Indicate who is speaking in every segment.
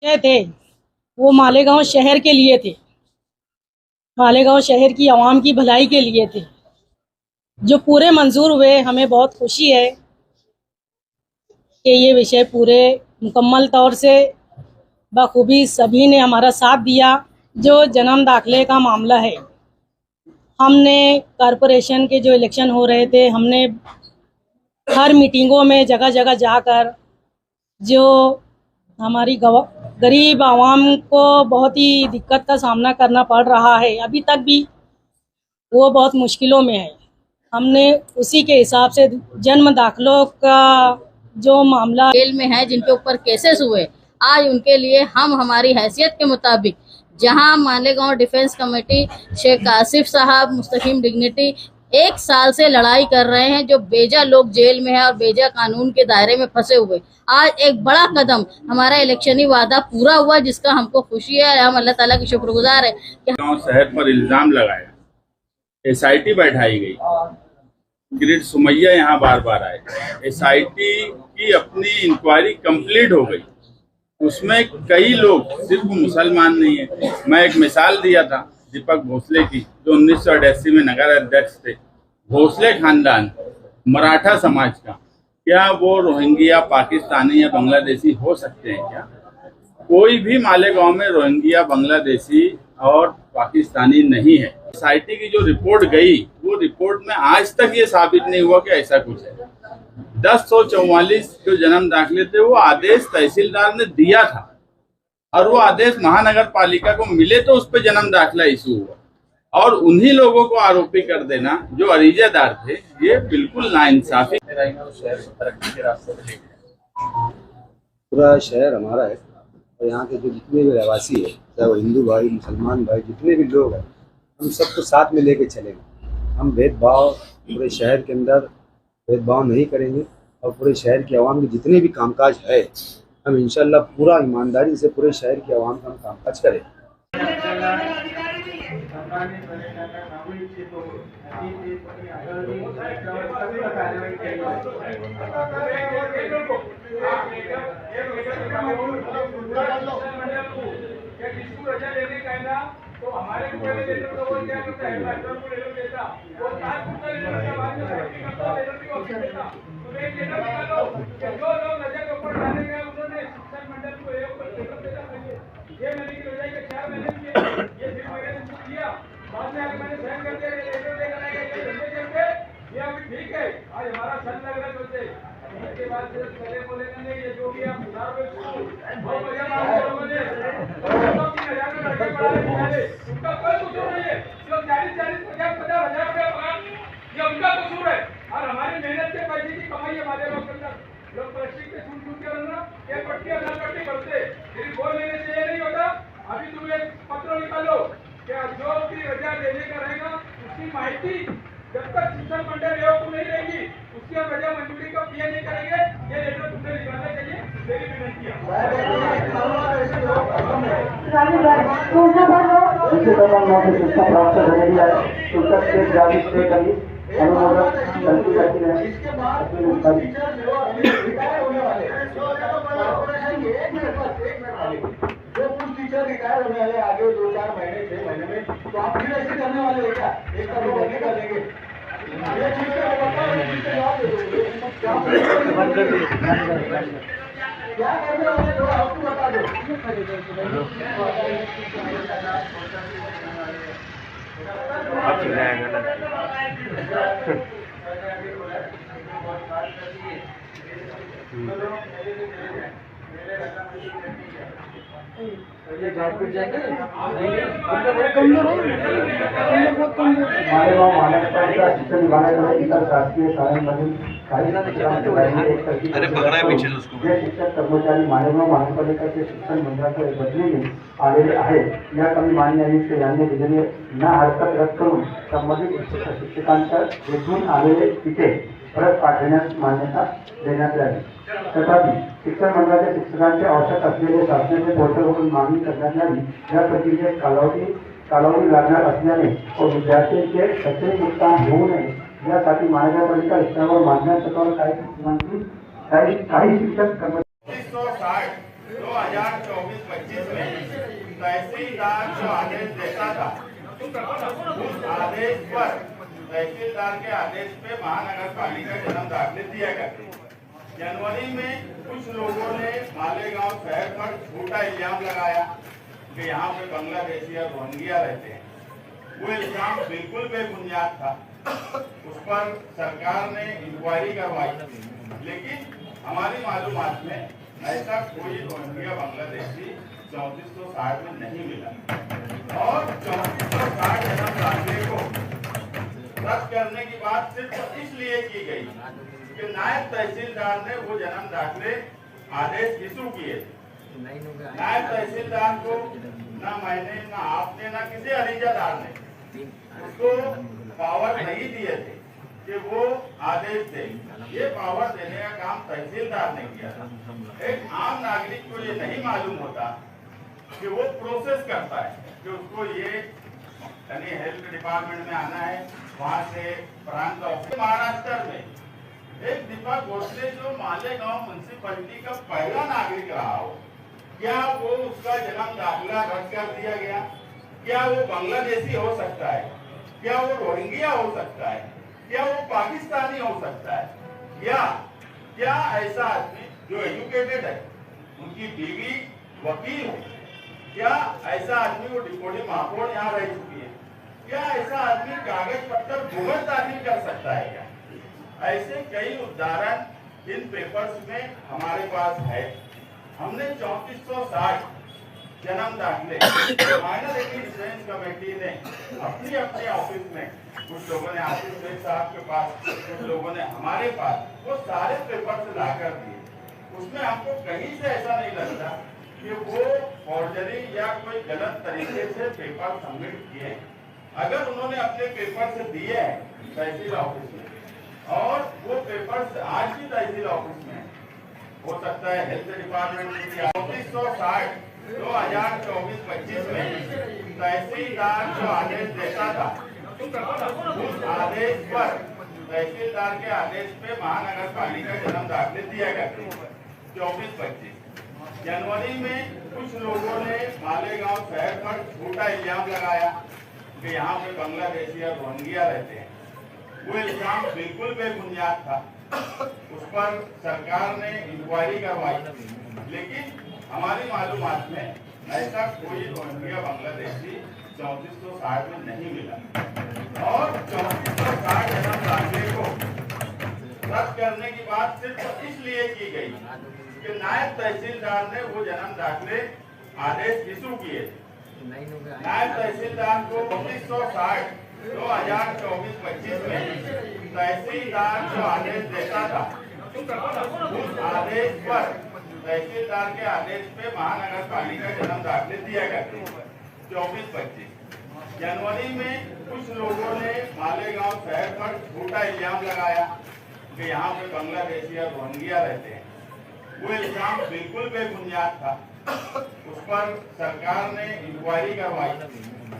Speaker 1: थे वो मालेगांव शहर के लिए थे, मालेगांव शहर की आवाम की भलाई के लिए थे, जो पूरे मंजूर हुए। हमें बहुत खुशी है कि ये विषय पूरे मुकम्मल तौर से बखूबी सभी ने हमारा साथ दिया। जो जन्म दाखिले का मामला है, हमने कॉरपोरेशन के जो इलेक्शन हो रहे थे, हमने हर मीटिंगों में जगह जगह जाकर जो हमारी गरीब आवाम को बहुत ही दिक्कत का सामना करना पड़ रहा है, अभी तक भी वो बहुत मुश्किलों में है, हमने उसी के हिसाब से जन्म दाखिलों का जो मामला
Speaker 2: जेल में है, जिनके ऊपर केसेस हुए, आज उनके लिए हम हमारी हैसियत के मुताबिक जहां मालेगांव डिफेंस कमेटी शेख आसिफ साहब मुस्तकीम डिग्निटी 1 साल से लड़ाई कर रहे हैं, जो बेजा लोग जेल में है और बेजा कानून के दायरे में फंसे हुए, आज एक बड़ा कदम हमारा इलेक्शनी वादा पूरा हुआ, जिसका हमको खुशी है। हम अल्लाह ताला की शुक्रगुजार है कि
Speaker 3: शहर पर इल्जाम लगाया, SIT बैठाई गई, किरीट सुमैया यहाँ बार बार आए, SIT की अपनी इंक्वायरी कंप्लीट हो गई, उसमें कई लोग, सिर्फ मुसलमान नहीं है। मैं एक मिसाल दिया था दीपक भोसले की, जो 1988 में नगर अध्यक्ष थे। भोसले खानदान मराठा समाज का, क्या वो रोहिंग्या पाकिस्तानी या बांग्लादेशी हो सकते हैं क्या? कोई भी मालेगांव में रोहिंग्या बांग्लादेशी और पाकिस्तानी नहीं है। SIT की जो रिपोर्ट गई, वो रिपोर्ट में आज तक ये साबित नहीं हुआ कि ऐसा कुछ है। 1044 जो जन्म दाखिले थे, वो आदेश तहसीलदार ने दिया था और वो आदेश महानगर पालिका को मिले तो उस पर जन्म दाखिला इशू हुआ, और उन्हीं लोगों को आरोपी कर देना जो अरीजादार थे, ये बिल्कुल नाइंसाफी।
Speaker 4: पूरा शहर हमारा है और यहाँ के जो जितने भी रहवासी है, चाहे वो हिंदू भाई, मुसलमान भाई, जितने भी लोग हैं, हम सबको साथ में लेके चलेंगे। हम भेदभाव पूरे शहर के अंदर भेदभाव नहीं करेंगे और पूरे शहर की आवाम के जितने भी कामकाज है, हम इंशाल्लाह पूरा ईमानदारी से पूरे शहर की आवाम का हम कामकाज करें।
Speaker 5: तो हमारे क्या करता है, जो लोग नजर के ऊपर डाले गए, उन्होंने शिक्षण मंडल को ये मैंने की रजाई के 4 महीने किए, ये 3 महीने से किया, बाद में आगे मैंने सहन करके लेटर लेकर आए गए, ये अभी ठीक है। आज हमारा सन लग रहा है, इसके बाद सिर्फ पहले बोलेंगे नहीं, ये जो भी आप सुधार में बहुत बढ़िया बात करोगे, उनका कोई कसूर नहीं है, जो 40-40, 50-50 हजार रुपया पगार, ये उनका कसूर है। और हमारी मेहनत के पैसे की कमाई हमारे लोग के अंदर, लोग प्लास्टिक के छूट के अंदर एक पट्टी और 9 पट्टी करते, लेकिन वो लेने से ये नहीं होता। अभी तुम एक पत्र निकालो क्या जो भी रजा देने का रहेगा, उसकी माहिती जब तक शिक्षण मंडल को नहीं रहेगी, उसकी हम रजा मंजूरी का किया नहीं करेंगे। ये लेटर तुमने निकालना चाहिए, मेरी विनती है।
Speaker 6: शिक्षा प्राप्त करने है, उत्तर स्टेट जारी स्टेट करी अनुमोदन गलती करती है। जो कुछ टीचर रिटायर होने वाले आगे 2-4 महीने 6 महीने में, तो आप फिर ऐसे करने वाले हैं क्या? एक का 2 महीने कर देंगे, ये चीज का क्या करने वाले, थोड़ा आपको बता दो। मालेगांव महानगरपालिका शिक्षण विभागाच्या शासकीय शाळांमधील काही जे शिक्षक कर्मचारी मालेगांव महानगरपालिकेचे शिक्षण मंडळाच्या बदलीने आलेले आहेत, या कमी मान्य आयुक्त यांनी दिलेले ना हरकत रद्द करून संबंधित शिक्षकांच्या येथून आलेले तिथे परत पाठवण्यास मान्यता देण्यात आली। तथापि शिक्षण मंडळाच्या शिक्षकांचे आवश्यक असलेले शासनाचे पोर्टलवरून मागणी करण्यात आली। या प्रक्रियेत कालावधी लागणार असल्याने व विद्यार्थ्यांचे शैक्षणिक नुकसान होऊ नये यासाठी महानगरपालिका स्तरावर मागण्या तत्वावर काही शिक्षक कर्मचारी
Speaker 3: 2024-25 में तहसीलदार जो आदेश देता था, उस आदेश पर तहसीलदार के आदेश पे महानगर पालिका जन्म दाखिले दिया करती है। जनवरी में कुछ लोगों ने मालेगांव शहर पर झूठा इल्जाम लगाया कि यहाँ पे बांग्लादेशी और रोहिंग्या रहते हैं। वो इल्जाम बिल्कुल बेबुनियाद था। उस पर सरकार ने इंक्वायरी करवाई, लेकिन हमारी मालूमात में ऐसा कोई रोहिंग्या बांग्लादेशी 3460 में नहीं मिला। और 3460 जन्म दाखिले को रद्द करने की बात सिर्फ इसलिए की गई कि नायब तहसीलदार ने वो जन्म दाखिले आदेश इशू किए। नायब तहसीलदार को ना मैंने, ना आपने, ना किसी अरीजादार ने उसको पावर नहीं दिए थे कि वो आदेश दे। ये पावर देने का काम तहसीलदार ने किया था। एक आम नागरिक को ये नहीं मालूम होता कि वो प्रोसेस करता है कि उसको ये यानी हेल्थ डिपार्टमेंट में आना है, वहां से प्रांत ऑफिस। महाराष्ट्र में एक दीपा भोसले जो मालेगांव म्युनिसिपैलिटी का पहला नागरिक रहा हो, क्या वो उसका जन्म दाखिला रद्द कर दिया गया? क्या वो बांग्लादेशी हो सकता है? क्या वो रोहिंग्या हो सकता है? क्या वो पाकिस्तानी हो सकता है? या क्या ऐसा आदमी जो एजुकेटेड है, उनकी बीवी वकील हो, क्या ऐसा आदमी वो डिप्टी महापौर यहाँ रह चुकी है, क्या ऐसा आदमी कागज पत्र भूगत दाखिल कर सकता है? क्या ऐसे कई उदाहरण इन पेपर्स में हमारे पास है। हमने 3460 जन्म दाखिले माइनॉरिटी डिफेंस कमेटी ने अपनी अपने ऑफिस में, कुछ लोगों ने आसिफ शेख साहब के पास, कुछ लोगों ने हमारे पास, वो सारे पेपर्स लाकर दिए। उसमें हमको कहीं से ऐसा नहीं लगता कि वो फॉर्जरी या कोई गलत तरीके से पेपर सबमिट किए। अगर उन्होंने अपने पेपर से दिए हैं तहसील ऑफिस में और वो पेपर्स आज की तहसील ऑफिस में, हो सकता है हेल्थ डिपार्टमेंट में 3460 2024-25 में तहसीलदार जो आदेश देता था, उस आदेश पर तहसीलदार के आदेश पे महानगर पालिका जन्म दाखिले दिया करती है। 24-25 जनवरी में कुछ लोगों ने मालेगांव शहर पर झूठा इल्जाम लगाया कि यहाँ पे बांग्लादेशी और रोहिंग्या रहते हैं। वो इल्जाम बिल्कुल बेबुनियाद था। उस पर सरकार ने इंक्वायरी करवाई, लेकिन हमारी मालूमात में ऐसा कोई रोहिंग्या बांग्लादेशी 3460 में नहीं मिला। और 3460 जन्म दाखिले को रद्द करने की बात सिर्फ इसलिए की गई कि नायब तहसीलदार ने वो जन्म दाखिले आदेश इशू किए। नायब तहसीलदार को 3460 2024-25 में तहसीलदार जो आदेश देता था, उस आदेश पर तहसीलदार के आदेश पे महानगर पालिका जन्म दाखिले दिया करती है। 24-25 जनवरी में कुछ लोगों ने मालेगांव शहर पर झूठा इल्जाम लगाया कि यहाँ पे बांग्लादेशी और रोहिंग्या रहते हैं। वो इल्जाम बिल्कुल बेबुनियाद था। उस पर सरकार ने इंक्वायरी करवाई,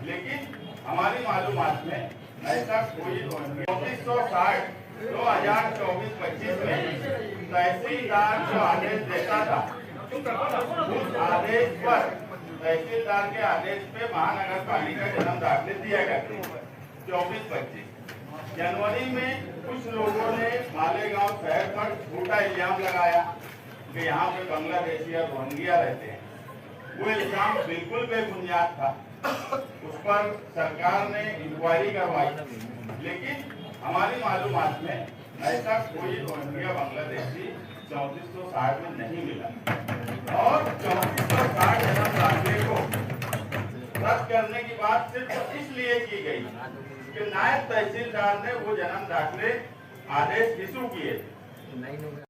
Speaker 3: लेकिन हमारी मालूमात में ऐसा कोई रोहिंग्या 3460 2024-25 में तहसीलदार जो आदेश देता था, उस आदेश पर तहसीलदार के आदेश पे महानगर पालिका जन्म दाखिले दिया करती है। 24-25 जनवरी में कुछ लोगों ने मालेगांव शहर पर झूठा इल्जाम लगाया कि यहाँ पे बांग्लादेशी और रोहिंग्या रहते हैं। वो इल्जाम बिल्कुल बेबुनियाद था। उस पर सरकार ने इंक्वायरी करवाई, लेकिन हमारी मालूमात में ऐसा कोई रोहिंग्या बांग्लादेशी 3460 में नहीं मिला। और 3460 जन्म दाखिले को रद्द करने की बात सिर्फ इसलिए की गई कि नायब तहसीलदार ने वो जन्म दाखिले आदेश इशू किए।